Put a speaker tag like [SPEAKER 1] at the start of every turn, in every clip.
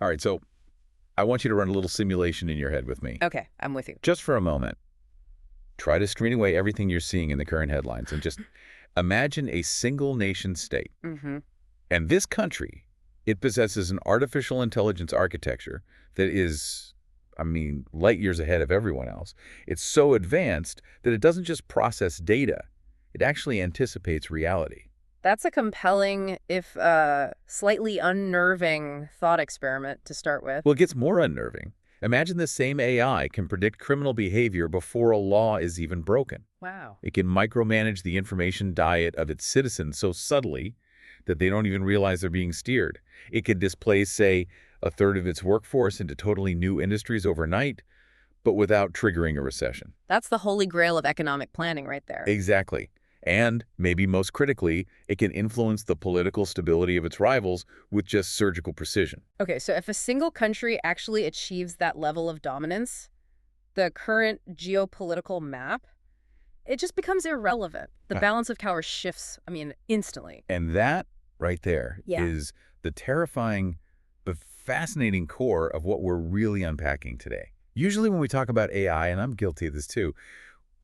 [SPEAKER 1] All right, so I want you to run a little simulation in your head with me.
[SPEAKER 2] Okay, I'm with you.
[SPEAKER 1] Just for a moment, try to screen away everything you're seeing in the current headlines and just imagine a single nation state.
[SPEAKER 2] Mm-hmm.
[SPEAKER 1] And this country, it possesses an artificial intelligence architecture that is, I mean, light years ahead of everyone else. It's so advanced that it doesn't just process data, it actually anticipates reality.
[SPEAKER 2] That's a compelling, if slightly unnerving thought experiment to start with.
[SPEAKER 1] Well, it gets more unnerving. Imagine the same AI can predict criminal behavior before a law is even broken.
[SPEAKER 2] Wow.
[SPEAKER 1] It can micromanage the information diet of its citizens so subtly that they don't even realize they're being steered. It could displace, say, a third of its workforce into totally new industries overnight, but without triggering a recession.
[SPEAKER 2] That's the holy grail of economic planning right there.
[SPEAKER 1] Exactly. And, maybe most critically, it can influence the political stability of its rivals with just surgical precision.
[SPEAKER 2] Okay, so if a single country actually achieves that level of dominance, the current geopolitical map, it just becomes irrelevant. The balance of power shifts, instantly.
[SPEAKER 1] And that, right there,
[SPEAKER 2] Yeah.
[SPEAKER 1] is the terrifying but fascinating core of what we're really unpacking today. Usually when we talk about AI, and I'm guilty of this too,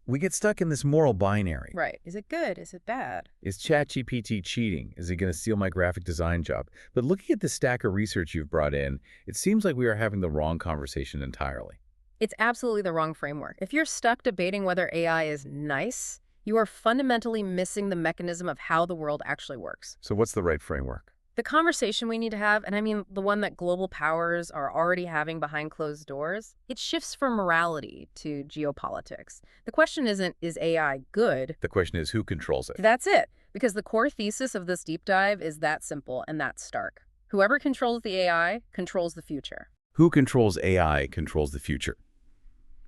[SPEAKER 1] we get stuck in this moral binary.
[SPEAKER 2] Right. Is it good? Is it bad?
[SPEAKER 1] Is ChatGPT cheating? Is it going to steal my graphic design job? But looking at the stack of research you've brought in, it seems like we are having the wrong conversation entirely.
[SPEAKER 2] It's absolutely the wrong framework. If you're stuck debating whether AI is nice, you are fundamentally missing the mechanism of how the world actually works.
[SPEAKER 1] So what's the right framework?
[SPEAKER 2] The conversation we need to have, and I mean the one that global powers are already having behind closed doors, it shifts from morality to geopolitics. The question isn't, is AI good?
[SPEAKER 1] The question is, who controls it?
[SPEAKER 2] That's it. Because the core thesis of this deep dive is that simple and that stark. Whoever controls the AI controls the future.
[SPEAKER 1] Who controls AI controls the future.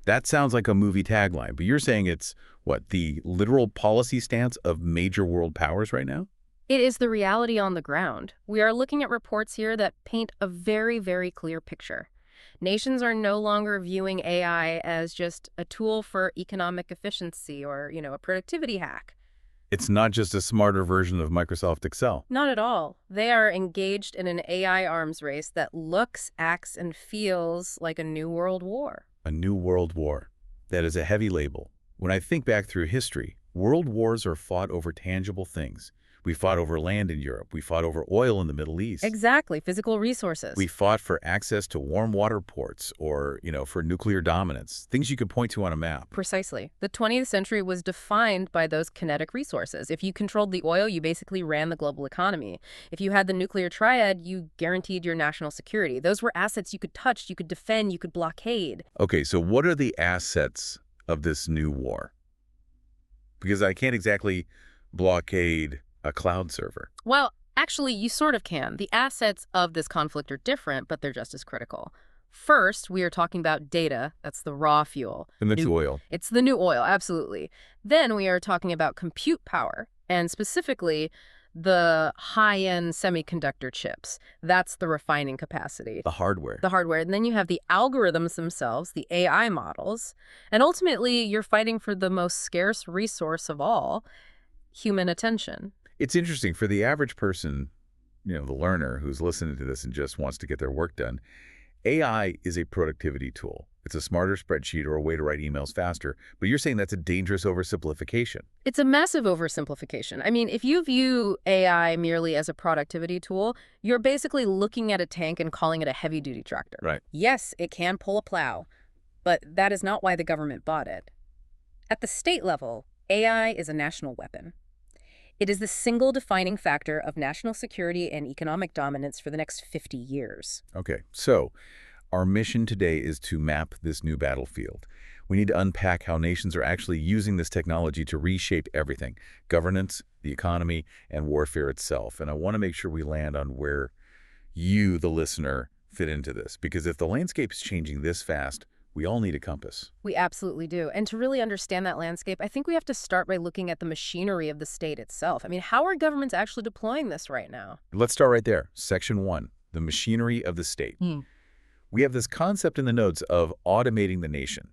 [SPEAKER 1] That sounds like a movie tagline, but you're saying it's, what, the literal policy stance of major world powers right now?
[SPEAKER 2] It is the reality on the ground. We are looking at reports here that paint a very, very clear picture. Nations are no longer viewing AI as just a tool for economic efficiency or, a productivity hack.
[SPEAKER 1] It's not just a smarter version of Microsoft Excel.
[SPEAKER 2] Not at all. They are engaged in an AI arms race that looks, acts, and feels like a new world war.
[SPEAKER 1] A new world war. That is a heavy label. When I think back through history, world wars are fought over tangible things. We fought over land in Europe. We fought over oil in the Middle East.
[SPEAKER 2] Exactly, physical resources.
[SPEAKER 1] We fought for access to warm water ports or, for nuclear dominance, things you could point to on a map.
[SPEAKER 2] Precisely. The 20th century was defined by those kinetic resources. If you controlled the oil, you basically ran the global economy. If you had the nuclear triad, you guaranteed your national security. Those were assets you could touch, you could defend, you could blockade.
[SPEAKER 1] Okay, so what are the assets of this new war? Because I can't exactly blockade a cloud server.
[SPEAKER 2] Well, actually, you sort of can. The assets of this conflict are different, but they're just as critical. First, we are talking about data. That's the raw fuel.
[SPEAKER 1] And that's oil.
[SPEAKER 2] It's the new oil, absolutely. Then we are talking about compute power, and specifically the high-end semiconductor chips. That's the refining capacity.
[SPEAKER 1] The hardware.
[SPEAKER 2] The hardware. And then you have the algorithms themselves, the AI models. And ultimately, you're fighting for the most scarce resource of all, human attention.
[SPEAKER 1] It's interesting for the average person, the learner who's listening to this and just wants to get their work done. AI is a productivity tool. It's a smarter spreadsheet or a way to write emails faster. But you're saying that's a dangerous oversimplification.
[SPEAKER 2] It's a massive oversimplification. If you view AI merely as a productivity tool, you're basically looking at a tank and calling it a heavy-duty tractor.
[SPEAKER 1] Right.
[SPEAKER 2] Yes, it can pull a plow, but that is not why the government bought it. At the state level, AI is a national weapon. It is the single defining factor of national security and economic dominance for the next 50 years.
[SPEAKER 1] Okay, so our mission today is to map this new battlefield. We need to unpack how nations are actually using this technology to reshape everything: governance, the economy, and warfare itself. And I want to make sure we land on where you, the listener, fit into this. Because if the landscape is changing this fast, we all need a compass.
[SPEAKER 2] We absolutely do. And to really understand that landscape, I think we have to start by looking at the machinery of the state itself. How are governments actually deploying this right now?
[SPEAKER 1] Let's start right there. Section 1, the machinery of the state. We have this concept in the notes of automating the nation.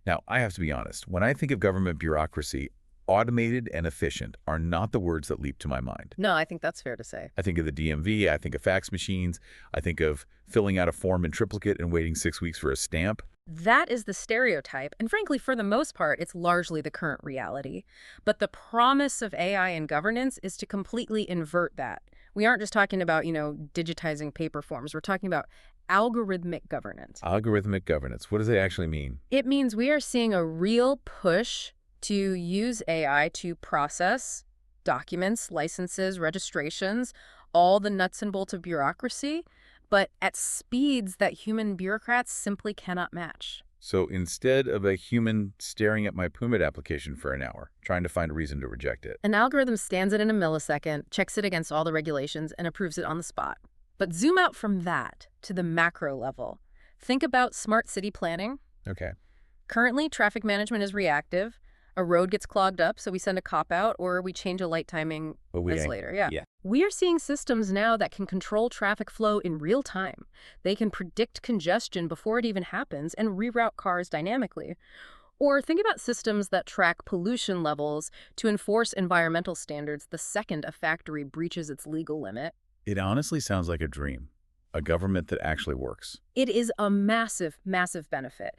[SPEAKER 1] Now, I have to be honest. When I think of government bureaucracy, automated and efficient are not the words that leap to my mind.
[SPEAKER 2] No, I think that's fair to say.
[SPEAKER 1] I think of the DMV, I think of fax machines, I think of filling out a form in triplicate and waiting 6 weeks for a stamp.
[SPEAKER 2] That is the stereotype, and frankly, for the most part, it's largely the current reality. But the promise of AI in governance is to completely invert that. We aren't just talking about, digitizing paper forms. We're talking about algorithmic governance.
[SPEAKER 1] Algorithmic governance, what does it actually mean?
[SPEAKER 2] It means we are seeing a real push to use AI to process documents, licenses, registrations, all the nuts and bolts of bureaucracy, but at speeds that human bureaucrats simply cannot match.
[SPEAKER 1] So instead of a human staring at my permit application for an hour, trying to find a reason to reject it,
[SPEAKER 2] An algorithm scans it in a millisecond, checks it against all the regulations, and approves it on the spot. But zoom out from that to the macro level. Think about smart city planning.
[SPEAKER 1] okay.
[SPEAKER 2] Currently, traffic management is reactive. A road gets clogged up, so we send a cop out, or we change a light timing
[SPEAKER 1] But we
[SPEAKER 2] as
[SPEAKER 1] ain't-
[SPEAKER 2] later. Yeah.
[SPEAKER 1] yeah.
[SPEAKER 2] We are seeing systems now that can control traffic flow in real time. They can predict congestion before it even happens and reroute cars dynamically. Or think about systems that track pollution levels to enforce environmental standards the second a factory breaches its legal limit.
[SPEAKER 1] It honestly sounds like a dream, a government that actually works.
[SPEAKER 2] It is a massive, massive benefit.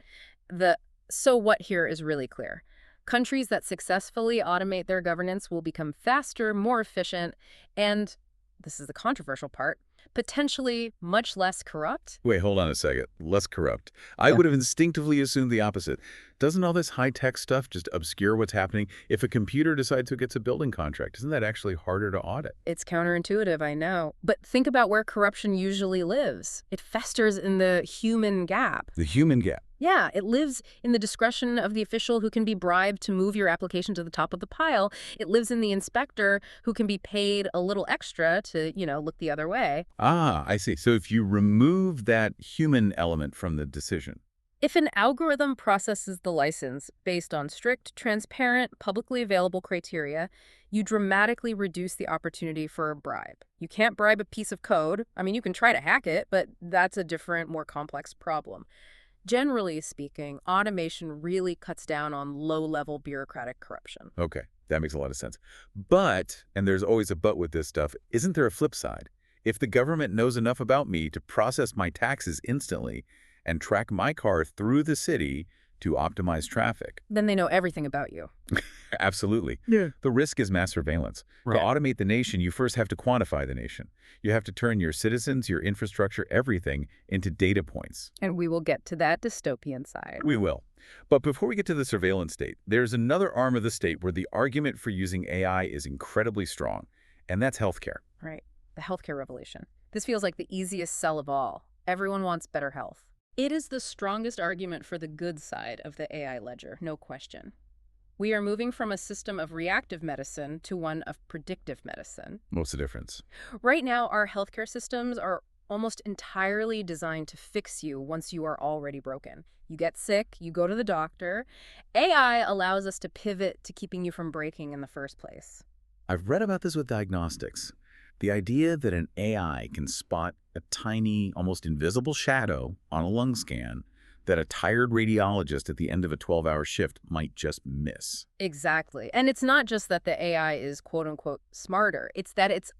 [SPEAKER 2] The so what here is really clear. Countries that successfully automate their governance will become faster, more efficient, and, this is the controversial part, potentially much less corrupt.
[SPEAKER 1] Wait, hold on a second. Less corrupt. I would have instinctively assumed the opposite. Doesn't all this high-tech stuff just obscure what's happening? If a computer decides who gets a building contract, isn't that actually harder to audit?
[SPEAKER 2] It's counterintuitive, I know. But think about where corruption usually lives. It festers in the human gap.
[SPEAKER 1] The human gap.
[SPEAKER 2] Yeah, it lives in the discretion of the official who can be bribed to move your application to the top of the pile. It lives in the inspector who can be paid a little extra to, look the other way.
[SPEAKER 1] Ah, I see. So if you remove that human element from the decision.
[SPEAKER 2] If an algorithm processes the license based on strict, transparent, publicly available criteria, you dramatically reduce the opportunity for a bribe. You can't bribe a piece of code. I mean, you can try to hack it, but that's a different, more complex problem. Generally speaking, automation really cuts down on low-level bureaucratic corruption.
[SPEAKER 1] Okay, that makes a lot of sense. But, and there's always a but with this stuff, isn't there a flip side? If the government knows enough about me to process my taxes instantly and track my car through the city to optimize traffic.
[SPEAKER 2] Then they know everything about you.
[SPEAKER 1] Absolutely.
[SPEAKER 3] Yeah.
[SPEAKER 1] The risk is mass surveillance.
[SPEAKER 3] Right.
[SPEAKER 1] To automate the nation, you first have to quantify the nation. You have to turn your citizens, your infrastructure, everything into data points.
[SPEAKER 2] And we will get to that dystopian side.
[SPEAKER 1] We will. But before we get to the surveillance state, there's another arm of the state where the argument for using AI is incredibly strong, and that's healthcare.
[SPEAKER 2] Right. The healthcare revolution. This feels like the easiest sell of all. Everyone wants better health. It is the strongest argument for the good side of the AI ledger, no question. We are moving from a system of reactive medicine to one of predictive medicine.
[SPEAKER 1] What's the difference?
[SPEAKER 2] Right now, our healthcare systems are almost entirely designed to fix you once you are already broken. You get sick, you go to the doctor. AI allows us to pivot to keeping you from breaking in the first place.
[SPEAKER 1] I've read about this with diagnostics. The idea that an AI can spot a tiny, almost invisible shadow on a lung scan that a tired radiologist at the end of a 12-hour shift might just miss.
[SPEAKER 2] Exactly. And it's not just that the AI is quote-unquote smarter. It's that it's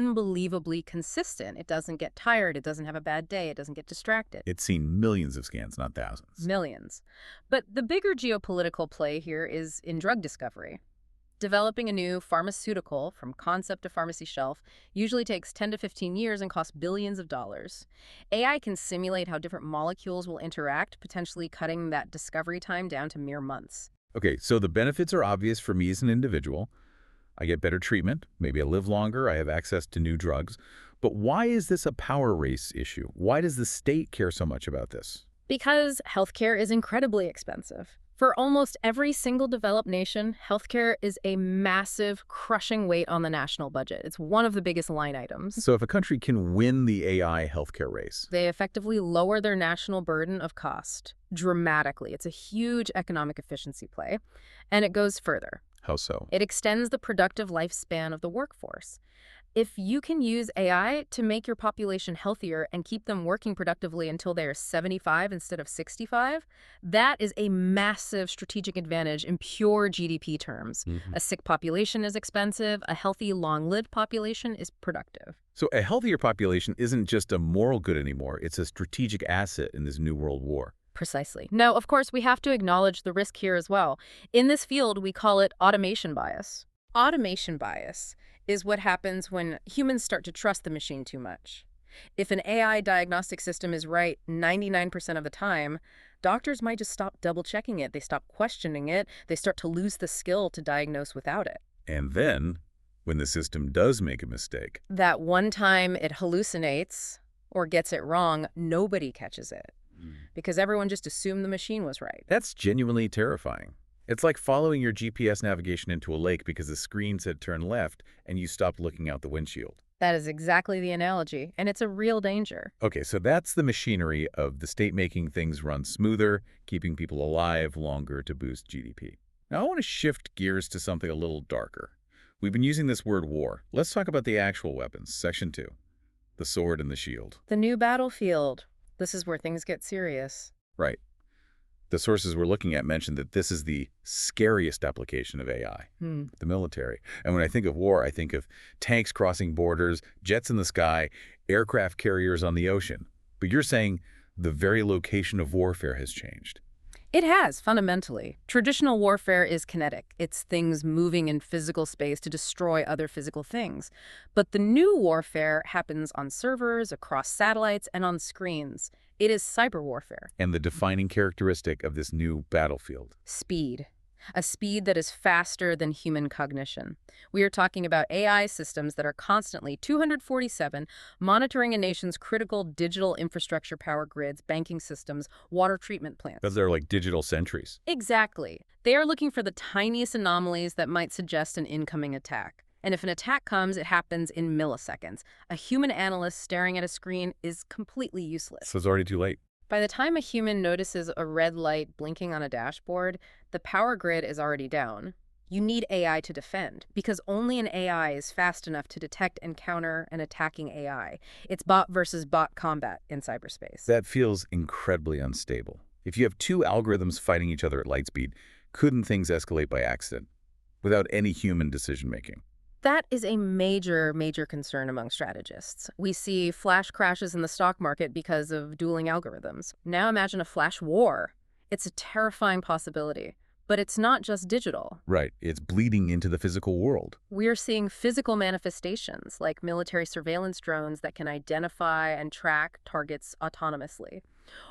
[SPEAKER 2] unbelievably consistent. It doesn't get tired. It doesn't have a bad day. It doesn't get distracted.
[SPEAKER 1] It's seen millions of scans, not thousands.
[SPEAKER 2] Millions. But the bigger geopolitical play here is in drug discovery. Developing a new pharmaceutical from concept to pharmacy shelf usually takes 10 to 15 years and costs billions of dollars. AI can simulate how different molecules will interact, potentially cutting that discovery time down to mere months.
[SPEAKER 1] Okay, so the benefits are obvious for me as an individual. I get better treatment, maybe I live longer, I have access to new drugs. But why is this a power race issue? Why does the state care so much about this?
[SPEAKER 2] Because healthcare is incredibly expensive. For almost every single developed nation, healthcare is a massive, crushing weight on the national budget. It's one of the biggest line items.
[SPEAKER 1] So if a country can win the AI healthcare race,
[SPEAKER 2] They effectively lower their national burden of cost dramatically. It's a huge economic efficiency play. And it goes further.
[SPEAKER 1] how so?
[SPEAKER 2] It extends the productive lifespan of the workforce. If you can use AI to make your population healthier and keep them working productively until they're 75 instead of 65, that is a massive strategic advantage in pure GDP terms.
[SPEAKER 1] Mhm.
[SPEAKER 2] A sick population is expensive, a healthy, long-lived population is productive.
[SPEAKER 1] So a healthier population isn't just a moral good anymore, it's a strategic asset in this new world war.
[SPEAKER 2] Precisely. Now, of course, we have to acknowledge the risk here as well. In this field, we call it automation bias. Automation bias is what happens when humans start to trust the machine too much. If an AI diagnostic system is right 99% of the time, doctors might just stop double-checking it. They stop questioning it. They start to lose the skill to diagnose without it.
[SPEAKER 1] And then, when the system does make a mistake,
[SPEAKER 2] That one time it hallucinates or gets it wrong, nobody catches it because everyone just assumed the machine was right.
[SPEAKER 1] that's genuinely terrifying. It's like following your GPS navigation into a lake because the screen said turn left and you stopped looking out the windshield.
[SPEAKER 2] That is exactly the analogy, and it's a real danger.
[SPEAKER 1] Okay, so that's the machinery of the state making things run smoother, keeping people alive longer to boost GDP. Now I want to shift gears to something a little darker. We've been using this word war. Let's talk about the actual weapons. Section 2, the sword and the shield.
[SPEAKER 2] The new battlefield. This is where things get serious.
[SPEAKER 1] Right. The sources we're looking at mention that this is the scariest application of AI, the military. And when I think of war, I think of tanks crossing borders, jets in the sky, aircraft carriers on the ocean. But you're saying the very location of warfare has changed.
[SPEAKER 2] It has, fundamentally. Traditional warfare is kinetic. It's things moving in physical space to destroy other physical things. But the new warfare happens on servers, across satellites, and on screens. It is cyber warfare.
[SPEAKER 1] And the defining characteristic of this new battlefield.
[SPEAKER 2] Speed. A speed that is faster than human cognition. We are talking about AI systems that are constantly 247 monitoring a nation's critical digital infrastructure power grids, banking systems, water treatment plants.
[SPEAKER 1] Because they're like digital sentries.
[SPEAKER 2] Exactly. They are looking for the tiniest anomalies that might suggest an incoming attack. And if an attack comes, it happens in milliseconds. A human analyst staring at a screen is completely useless.
[SPEAKER 1] So it's already too late.
[SPEAKER 2] By the time a human notices a red light blinking on a dashboard, the power grid is already down. You need AI to defend, because only an AI is fast enough to detect and counter an attacking AI. It's bot versus bot combat in cyberspace.
[SPEAKER 1] That feels incredibly unstable. If you have two algorithms fighting each other at light speed, couldn't things escalate by accident, without any human decision-making?
[SPEAKER 2] That is a major, major concern among strategists. We see flash crashes in the stock market because of dueling algorithms. Now imagine a flash war. It's a terrifying possibility. But it's not just digital.
[SPEAKER 1] Right. It's bleeding into the physical world.
[SPEAKER 2] We're seeing physical manifestations, like military surveillance drones that can identify and track targets autonomously.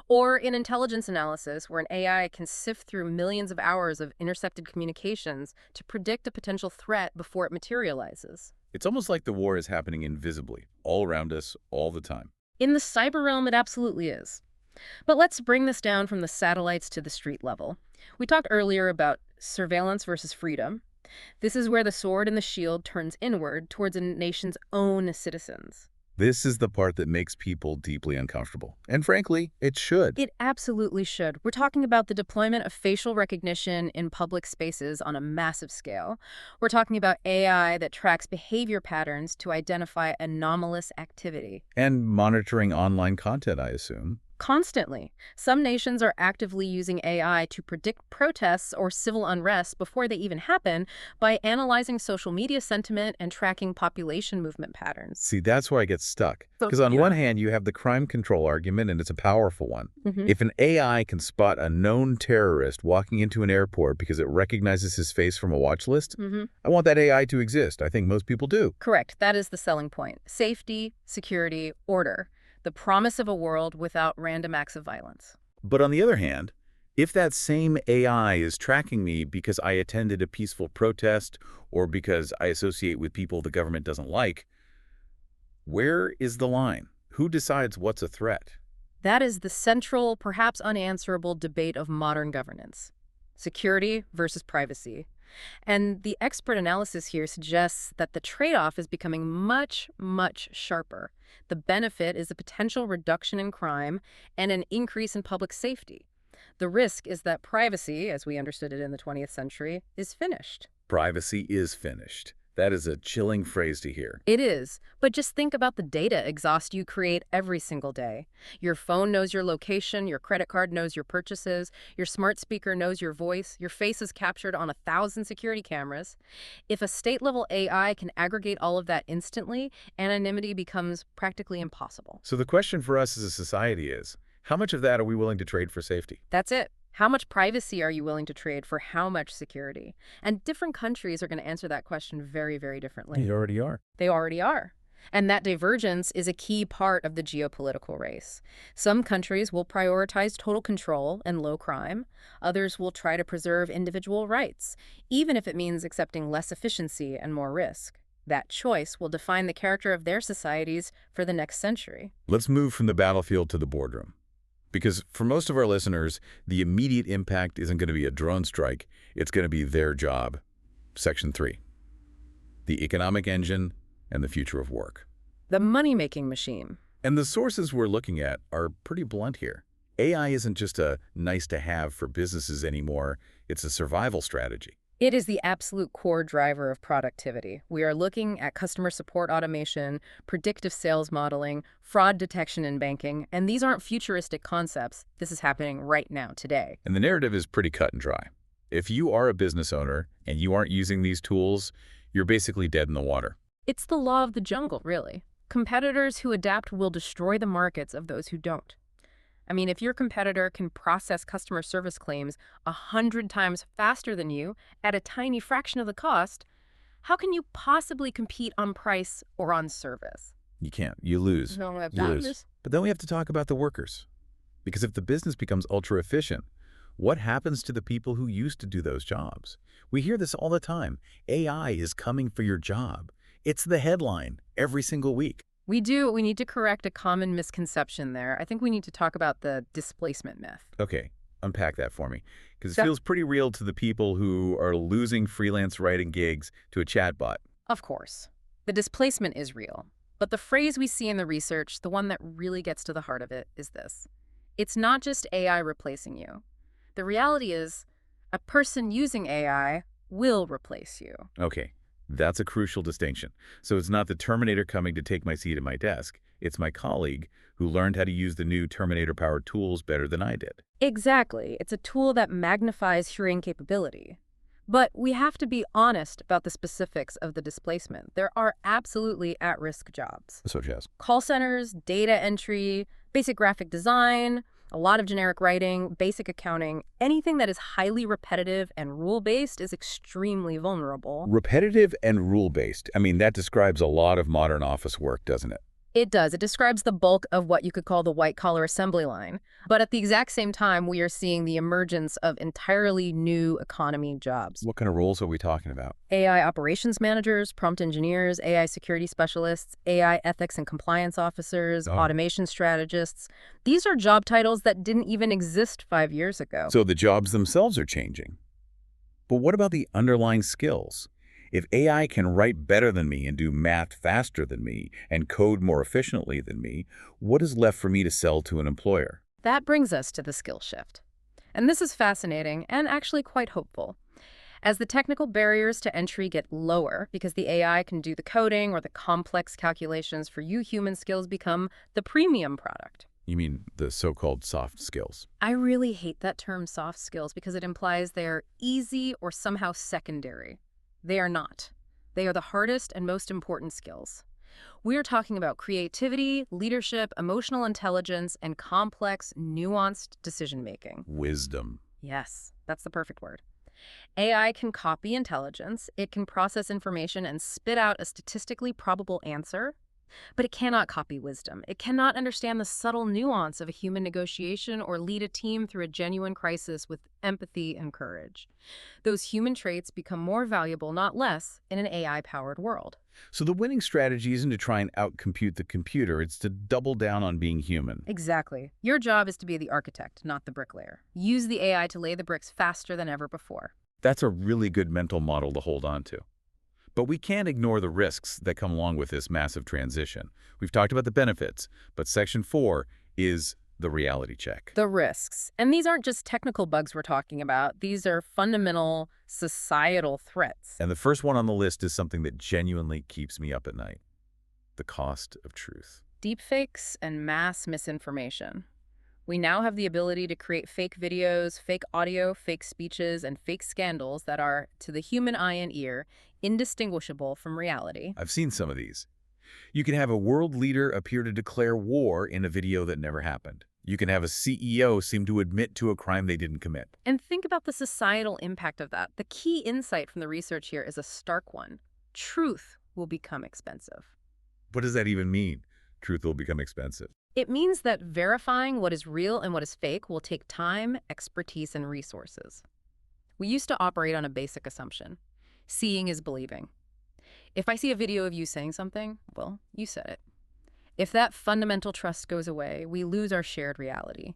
[SPEAKER 2] Or in intelligence analysis, where an AI can sift through millions of hours of intercepted communications to predict a potential threat before it materializes.
[SPEAKER 1] It's almost like the war is happening invisibly, all around us, all the time.
[SPEAKER 2] In the cyber realm, it absolutely is. But let's bring this down from the satellites to the street level. We talked earlier about surveillance versus freedom. This is where the sword and the shield turns inward towards a nation's own citizens.
[SPEAKER 1] This is the part that makes people deeply uncomfortable. And frankly, it should.
[SPEAKER 2] It absolutely should. We're talking about the deployment of facial recognition in public spaces on a massive scale. We're talking about AI that tracks behavior patterns to identify anomalous activity.
[SPEAKER 1] And monitoring online content, I assume.
[SPEAKER 2] Constantly. Some nations are actively using AI to predict protests or civil unrest before they even happen by analyzing social media sentiment and tracking population movement patterns.
[SPEAKER 1] See, that's where I get stuck. Because on one hand, you have the crime control argument, and it's a powerful one. If an AI can spot a known terrorist walking into an airport because it recognizes his face from a watch list, I want that AI to exist. I think most people do.
[SPEAKER 2] Correct. That is the selling point. Safety, security, order. The promise of a world without random acts of violence.
[SPEAKER 1] But on the other hand, if that same AI is tracking me because I attended a peaceful protest or because I associate with people the government doesn't like, where is the line? Who decides what's a threat?
[SPEAKER 2] That is the central, perhaps unanswerable debate of modern governance. Security versus privacy. And the expert analysis here suggests that the trade-off is becoming much, much sharper. The benefit is a potential reduction in crime and an increase in public safety. The risk is that privacy, as we understood it in the 20th century, is finished.
[SPEAKER 1] Privacy is finished. That is a chilling phrase to hear.
[SPEAKER 2] It is, but just think about the data exhaust you create every single day. Your phone knows your location, your credit card knows your purchases, your smart speaker knows your voice, your face is captured on 1,000 security cameras. If a state-level AI can aggregate all of that instantly, anonymity becomes practically impossible.
[SPEAKER 1] So the question for us as a society is, how much of that are we willing to trade for safety?
[SPEAKER 2] That's it. How much privacy are you willing to trade for how much security? And different countries are going to answer that question very, very differently.
[SPEAKER 1] They already are.
[SPEAKER 2] They already are. And that divergence is a key part of the geopolitical race. Some countries will prioritize total control and low crime. Others will try to preserve individual rights, even if it means accepting less efficiency and more risk. That choice will define the character of their societies for the next century.
[SPEAKER 1] Let's move from the battlefield to the boardroom. Because for most of our listeners, the immediate impact isn't going to be a drone strike. It's going to be their job. Section 3. The economic engine and the future of work.
[SPEAKER 2] The money-making machine.
[SPEAKER 1] And the sources we're looking at are pretty blunt here. AI isn't just a nice-to-have for businesses anymore. It's a survival strategy.
[SPEAKER 2] It is the absolute core driver of productivity. We are looking at customer support automation, predictive sales modeling, fraud detection in banking, and these aren't futuristic concepts. This is happening right now, today.
[SPEAKER 1] And the narrative is pretty cut and dry. If you are a business owner and you aren't using these tools, you're basically dead in the water.
[SPEAKER 2] It's the law of the jungle, really. Competitors who adapt will destroy the markets of those who don't. I mean, if your competitor can process customer service claims 100 times faster than you at a tiny fraction of the cost, how can you possibly compete on price or on service?
[SPEAKER 1] You can't. You lose.
[SPEAKER 2] No,
[SPEAKER 1] You lose. But then we have to talk about the workers. Because if the business becomes ultra-efficient, what happens to the people who used to do those jobs? We hear this all the time. AI is coming for your job. It's the headline every single week.
[SPEAKER 2] We do. We need to correct a common misconception there. I think we need to talk about the displacement myth.
[SPEAKER 1] Okay, unpack that for me. Because it
[SPEAKER 2] So-
[SPEAKER 1] feels pretty real to the people who are losing freelance writing gigs to a chatbot.
[SPEAKER 2] Of course. The displacement is real. But the phrase we see in the research, the one that really gets to the heart of it, is this. It's not just AI replacing you. The reality is, a person using AI will replace you.
[SPEAKER 1] Okay, that's a crucial distinction. So it's not the Terminator coming to take my seat at my desk. It's my colleague who learned how to use the new Terminator-powered tools better than I did.
[SPEAKER 2] Exactly. It's a tool that magnifies hearing capability. But we have to be honest about the specifics of the displacement. There are absolutely at-risk jobs.
[SPEAKER 1] Such as?
[SPEAKER 2] Call centers, data entry, basic graphic design, a lot of generic writing, basic accounting. Anything that is highly repetitive and rule-based is extremely vulnerable.
[SPEAKER 1] Repetitive and rule-based. I mean, that describes a lot of modern office work, doesn't it?
[SPEAKER 2] It does. It describes the bulk of what you could call the white-collar assembly line. But at the exact same time, we are seeing the emergence of entirely new economy jobs.
[SPEAKER 1] What kind of roles are we talking about?
[SPEAKER 2] AI operations managers, prompt engineers, AI security specialists, AI ethics and compliance officers, automation strategists. These are job titles that didn't even exist 5 years ago.
[SPEAKER 1] So the jobs themselves are changing. But what about the underlying skills? If AI can write better than me and do math faster than me and code more efficiently than me, what is left for me to sell to an employer?
[SPEAKER 2] That brings us to the skill shift. And this is fascinating and actually quite hopeful. As the technical barriers to entry get lower because the AI can do the coding or the complex calculations for you, human skills become the premium product.
[SPEAKER 1] You mean the so-called soft skills?
[SPEAKER 2] I really hate that term soft skills because it implies they're easy or somehow secondary. They are not. They are the hardest and most important skills. We are talking about creativity, leadership, emotional intelligence, and complex, nuanced decision-making.
[SPEAKER 1] Wisdom.
[SPEAKER 2] Yes, that's the perfect word. AI can copy intelligence, it can process information and spit out a statistically probable answer, but it cannot copy wisdom. It cannot understand the subtle nuance of a human negotiation or lead a team through a genuine crisis with empathy and courage. Those human traits become more valuable, not less, in an AI-powered world.
[SPEAKER 1] So the winning strategy isn't to try and outcompute the computer, it's to double down on being human.
[SPEAKER 2] Exactly. Your job is to be the architect, not the bricklayer. Use the AI to lay the bricks faster than ever before.
[SPEAKER 1] That's a really good mental model to hold on to. But we can't ignore the risks that come along with this massive transition. We've talked about the benefits, but Section 4 is The reality check.
[SPEAKER 2] The risks. And these aren't just technical bugs we're talking about. These are fundamental societal threats.
[SPEAKER 1] And the first one on the list is something that genuinely keeps me up at night. The cost of truth.
[SPEAKER 2] Deepfakes and mass misinformation. We now have the ability to create fake videos, fake audio, fake speeches, and fake scandals that are, to the human eye and ear, indistinguishable from reality.
[SPEAKER 1] I've seen some of these. You can have a world leader appear to declare war in a video that never happened. You can have a CEO seem to admit to a crime they didn't commit.
[SPEAKER 2] And think about the societal impact of that. The key insight from the research here is a stark one. Truth will become expensive.
[SPEAKER 1] What does that even mean? Truth will become expensive.
[SPEAKER 2] It means that verifying what is real and what is fake will take time, expertise, and resources. We used to operate on a basic assumption. Seeing is believing. If I see a video of you saying something, well, you said it. If that fundamental trust goes away, we lose our shared reality.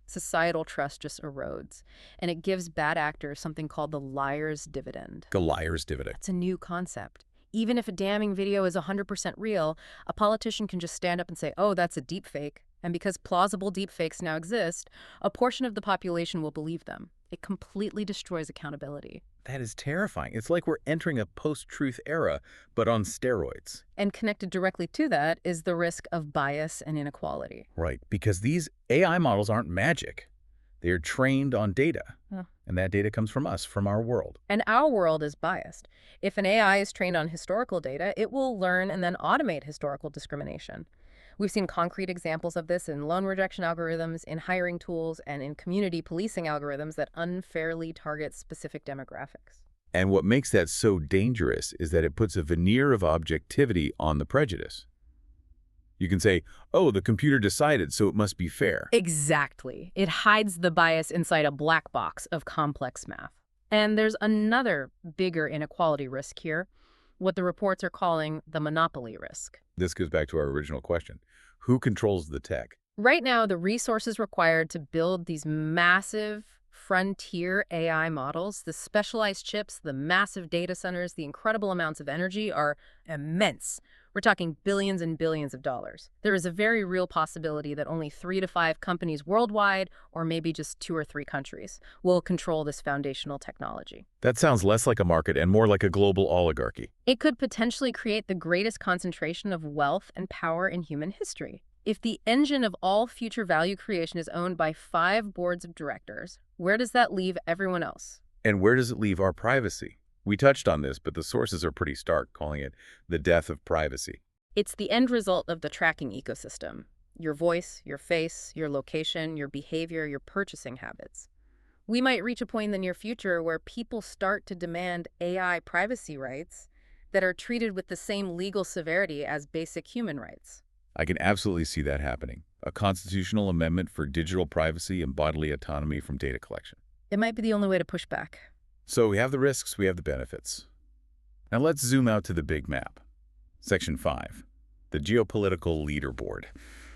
[SPEAKER 2] Societal trust just erodes, and it gives bad actors something called the liar's dividend.
[SPEAKER 1] The liar's dividend.
[SPEAKER 2] It's a new concept. Even if a damning video is 100% real, a politician can just stand up and say, oh, that's a deepfake. And because plausible deepfakes now exist, a portion of the population will believe them. It completely destroys accountability.
[SPEAKER 1] That is terrifying. It's like we're entering a post-truth era, but on steroids.
[SPEAKER 2] And connected directly to that is the risk of bias and inequality.
[SPEAKER 1] Right, because these AI models aren't magic. They are trained on data. And that data comes from us, from our world.
[SPEAKER 2] And our world is biased. If an AI is trained on historical data, it will learn and then automate historical discrimination. We've seen concrete examples of this in loan rejection algorithms, in hiring tools, and in community policing algorithms that unfairly target specific demographics.
[SPEAKER 1] And what makes that so dangerous is that it puts a veneer of objectivity on the prejudice. You can say, oh, the computer decided, so it must be fair.
[SPEAKER 2] Exactly. It hides the bias inside a black box of complex math. And there's another bigger inequality risk here, what the reports are calling the monopoly risk.
[SPEAKER 1] This goes back to our original question. Who controls the tech?
[SPEAKER 2] Right now, the resources required to build these massive frontier AI models, the specialized chips, the massive data centers, the incredible amounts of energy are immense. We're talking billions and billions of dollars. There is a very real possibility that only 3 to 5 companies worldwide, or maybe just 2 or 3 countries, will control this foundational technology.
[SPEAKER 1] That sounds less like a market and more like a global oligarchy.
[SPEAKER 2] It could potentially create the greatest concentration of wealth and power in human history. If the engine of all future value creation is owned by 5 boards of directors, where does that leave everyone else?
[SPEAKER 1] And where does it leave our privacy? We touched on this, but the sources are pretty stark, calling it the death of privacy.
[SPEAKER 2] It's the end result of the tracking ecosystem. Your voice, your face, your location, your behavior, your purchasing habits. We might reach a point in the near future where people start to demand AI privacy rights that are treated with the same legal severity as basic human rights.
[SPEAKER 1] I can absolutely see that happening. A constitutional amendment for digital privacy and bodily autonomy from data collection.
[SPEAKER 2] It might be the only way to push back.
[SPEAKER 1] So we have the risks, we have the benefits. Now let's zoom out to the big map. Section 5, the geopolitical leaderboard.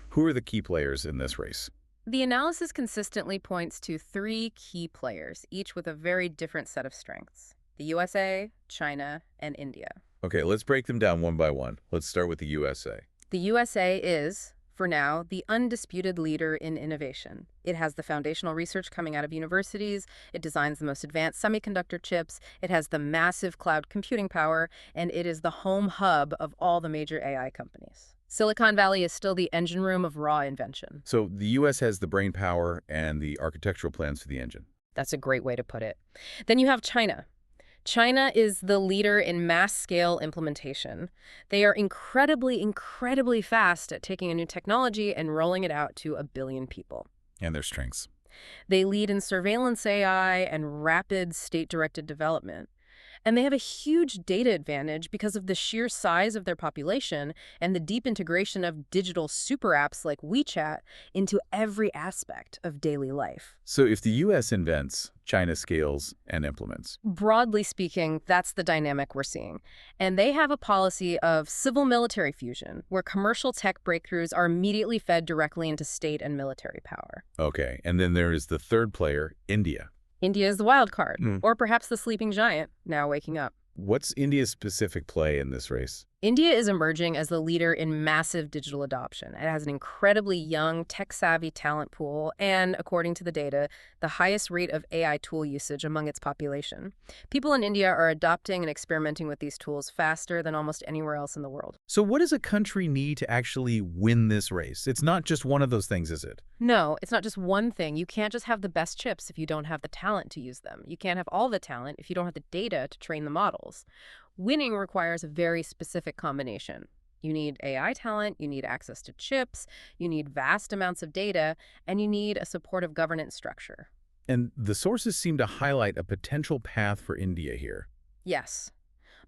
[SPEAKER 1] Who are the key players in this race?
[SPEAKER 2] The analysis consistently points to 3 key players, each with a very different set of strengths: the USA, China, and India.
[SPEAKER 1] Okay, let's break them down one by one. Let's start with the USA.
[SPEAKER 2] The USA is, for now, the undisputed leader in innovation. It has the foundational research coming out of universities, it designs the most advanced semiconductor chips, it has the massive cloud computing power, and it is the home hub of all the major AI companies. Silicon Valley is still the engine room of raw invention.
[SPEAKER 1] So the US has the brain power and the architectural plans for the engine.
[SPEAKER 2] That's a great way to put it. Then you have China. China is the leader in mass-scale implementation. They are incredibly fast at taking a new technology and rolling it out to 1 billion people.
[SPEAKER 1] And their strengths.
[SPEAKER 2] They lead in surveillance AI and rapid state-directed development. And they have a huge data advantage because of the sheer size of their population and the deep integration of digital super apps like WeChat into every aspect of daily life.
[SPEAKER 1] So if the US invents, China scales and implements.
[SPEAKER 2] Broadly speaking, that's the dynamic we're seeing. And they have a policy of civil-military fusion, where commercial tech breakthroughs are immediately fed directly into state and military power.
[SPEAKER 1] Okay, and then there is the third player, India.
[SPEAKER 2] India is the wild card, or perhaps the sleeping giant, now waking up.
[SPEAKER 1] What's India's specific play in this race?
[SPEAKER 2] India is emerging as the leader in massive digital adoption. It has an incredibly young, tech-savvy talent pool and, according to the data, the highest rate of AI tool usage among its population. People in India are adopting and experimenting with these tools faster than almost anywhere else in the world.
[SPEAKER 1] So what does a country need to actually win this race? It's not just one of those things, is it?
[SPEAKER 2] No, it's not just one thing. You can't just have the best chips if you don't have the talent to use them. You can't have all the talent if you don't have the data to train the models. Winning requires a very specific combination. You need AI talent, you need access to chips, you need vast amounts of data, and you need a supportive governance structure.
[SPEAKER 1] And the sources seem to highlight a potential path for India here.
[SPEAKER 2] Yes.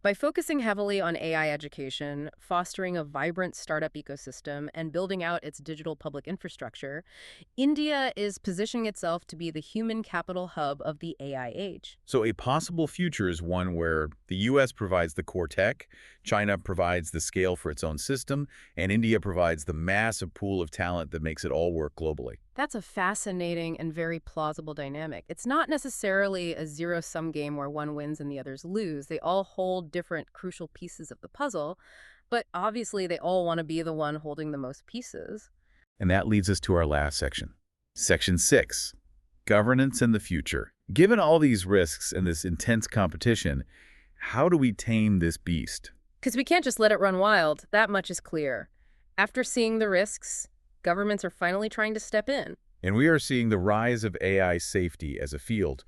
[SPEAKER 2] By focusing heavily on AI education, fostering a vibrant startup ecosystem, and building out its digital public infrastructure, India is positioning itself to be the human capital hub of the AI age.
[SPEAKER 1] So a possible future is one where the U.S. provides the core tech, China provides the scale for its own system, and India provides the massive pool of talent that makes it all work globally.
[SPEAKER 2] That's a fascinating and very plausible dynamic. It's not necessarily a zero-sum game where one wins and the others lose. They all hold different crucial pieces of the puzzle, but obviously they all want to be the one holding the most pieces.
[SPEAKER 1] And that leads us to our last section. Section 6, governance and the future. Given all these risks and this intense competition, how do we tame this beast?
[SPEAKER 2] Because we can't just let it run wild. That much is clear. After seeing the risks, governments are finally trying to step in.
[SPEAKER 1] And we are seeing the rise of AI safety as a field.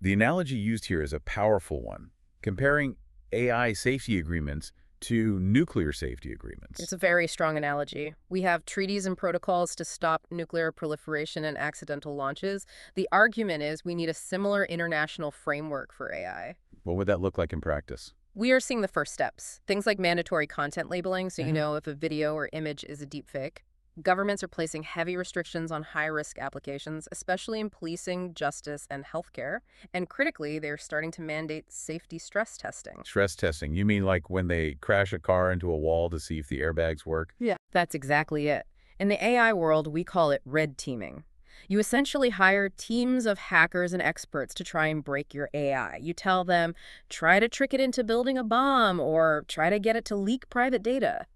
[SPEAKER 1] The analogy used here is a powerful one, comparing AI safety agreements to nuclear safety agreements.
[SPEAKER 2] It's a very strong analogy. We have treaties and protocols to stop nuclear proliferation and accidental launches. The argument is we need a similar international framework for AI.
[SPEAKER 1] What would that look like in practice?
[SPEAKER 2] We are seeing the first steps. Things like mandatory content labeling, so you know if a video or image is a deepfake. Governments are placing heavy restrictions on high-risk applications, especially in policing, justice, and healthcare. And critically, they're starting to mandate safety stress testing.
[SPEAKER 1] Stress testing. You mean like when they crash a car into a wall to see if the airbags work?
[SPEAKER 2] Yeah. That's exactly it. In the AI world, we call it red teaming. You essentially hire teams of hackers and experts to try and break your AI. You tell them, try to trick it into building a bomb or try to get it to leak private data.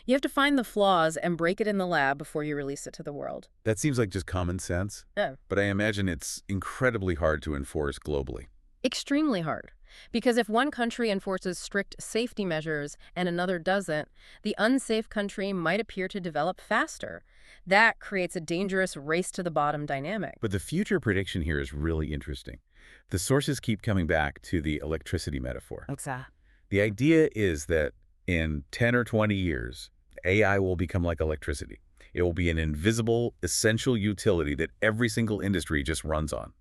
[SPEAKER 2] You have to find the flaws and break it in the lab before you release it to the world.
[SPEAKER 1] That seems like just common sense.
[SPEAKER 2] Yeah.
[SPEAKER 1] But I imagine it's incredibly hard to enforce globally.
[SPEAKER 2] Extremely hard. Because if one country enforces strict safety measures and another doesn't, the unsafe country might appear to develop faster. That creates a dangerous race-to-the-bottom dynamic.
[SPEAKER 1] But the future prediction here is really interesting. The sources keep coming back to the electricity metaphor.
[SPEAKER 2] Exactly.
[SPEAKER 1] The idea is that in 10 or 20 years, AI will become like electricity. It will be an invisible, essential utility that every single industry just runs on.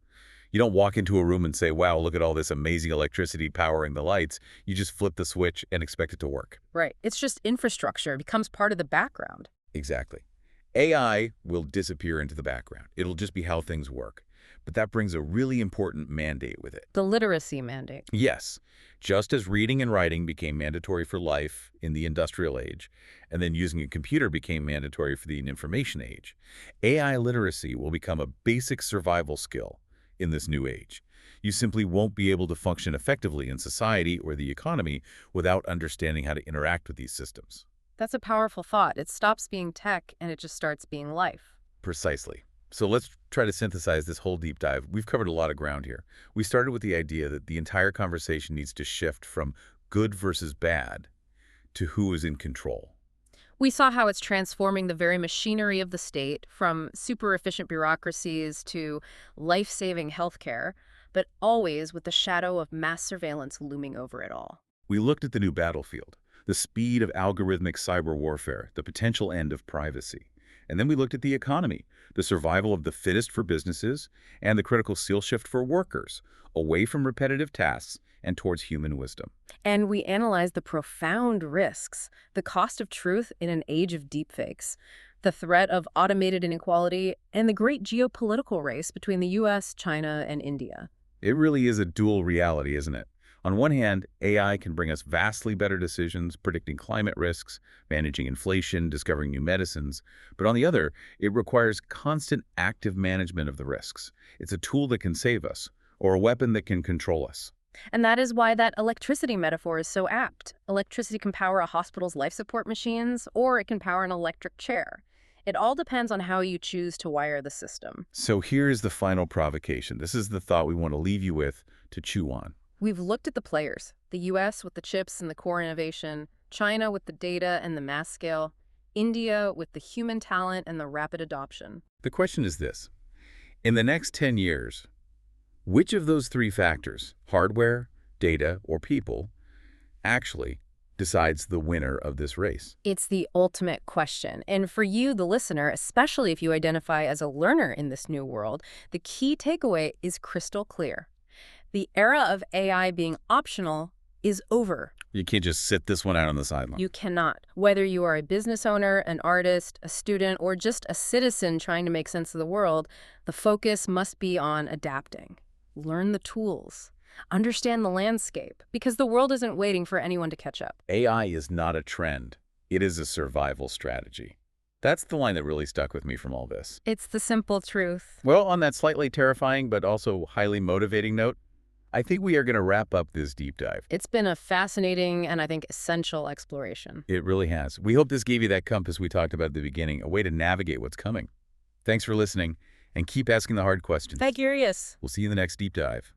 [SPEAKER 1] You don't walk into a room and say, wow, look at all this amazing electricity powering the lights. You just flip the switch and expect it to work.
[SPEAKER 2] Right. It's just infrastructure. It becomes part of the background.
[SPEAKER 1] Exactly. AI will disappear into the background. It'll just be how things work. But that brings a really important mandate with it.
[SPEAKER 2] The literacy mandate.
[SPEAKER 1] Yes. Just as reading and writing became mandatory for life in the industrial age, and then using a computer became mandatory for the information age, AI literacy will become a basic survival skill in this new age. You simply won't be able to function effectively in society or the economy without understanding how to interact with these systems.
[SPEAKER 2] That's a powerful thought. It stops being tech and it just starts being life.
[SPEAKER 1] Precisely. So let's try to synthesize this whole deep dive. We've covered a lot of ground here. We started with the idea that the entire conversation needs to shift from good versus bad to who is in control.
[SPEAKER 2] We saw how it's transforming the very machinery of the state, from super efficient bureaucracies to life-saving healthcare, but always with the shadow of mass surveillance looming over it all.
[SPEAKER 1] We looked at the new battlefield, the speed of algorithmic cyber warfare, the potential end of privacy. And then we looked at the economy, the survival of the fittest for businesses, and the critical seal shift for workers, away from repetitive tasks and towards human wisdom.
[SPEAKER 2] And we analyzed the profound risks, the cost of truth in an age of deepfakes, the threat of automated inequality, and the great geopolitical race between the US, China, and India.
[SPEAKER 1] It really is a dual reality, isn't it? On one hand, AI can bring us vastly better decisions, predicting climate risks, managing inflation, discovering new medicines. But on the other, it requires constant active management of the risks. It's a tool that can save us, or a weapon that can control us.
[SPEAKER 2] And that is why that electricity metaphor is so apt. Electricity can power a hospital's life support machines, or it can power an electric chair. It all depends on how you choose to wire the system.
[SPEAKER 1] So here's the final provocation. This is the thought we want to leave you with to chew on.
[SPEAKER 2] We've looked at the players, the US with the chips and the core innovation, China with the data and the mass scale, India with the human talent and the rapid adoption.
[SPEAKER 1] The question is this. In the next 10 years, which of those three factors, hardware, data, or people, actually decides the winner of this race?
[SPEAKER 2] It's the ultimate question. And for you, the listener, especially if you identify as a learner in this new world, the key takeaway is crystal clear. The era of AI being optional is over.
[SPEAKER 1] You can't just sit this one out on the sideline.
[SPEAKER 2] You cannot. Whether you are a business owner, an artist, a student, or just a citizen trying to make sense of the world, the focus must be on adapting. Learn the tools. Understand the landscape, because the world isn't waiting for anyone to catch up.
[SPEAKER 1] AI is not a trend. It is a survival strategy. That's the line that really stuck with me from all this.
[SPEAKER 2] It's the simple truth.
[SPEAKER 1] Well, on that slightly terrifying but also highly motivating note, I think we are going to wrap up this deep dive.
[SPEAKER 2] It's been a fascinating and I think essential exploration.
[SPEAKER 1] It really has. We hope this gave you that compass we talked about at the beginning, a way to navigate what's coming. Thanks for listening, and keep asking the hard questions.
[SPEAKER 2] Stay curious.
[SPEAKER 1] We'll see you in the next deep dive.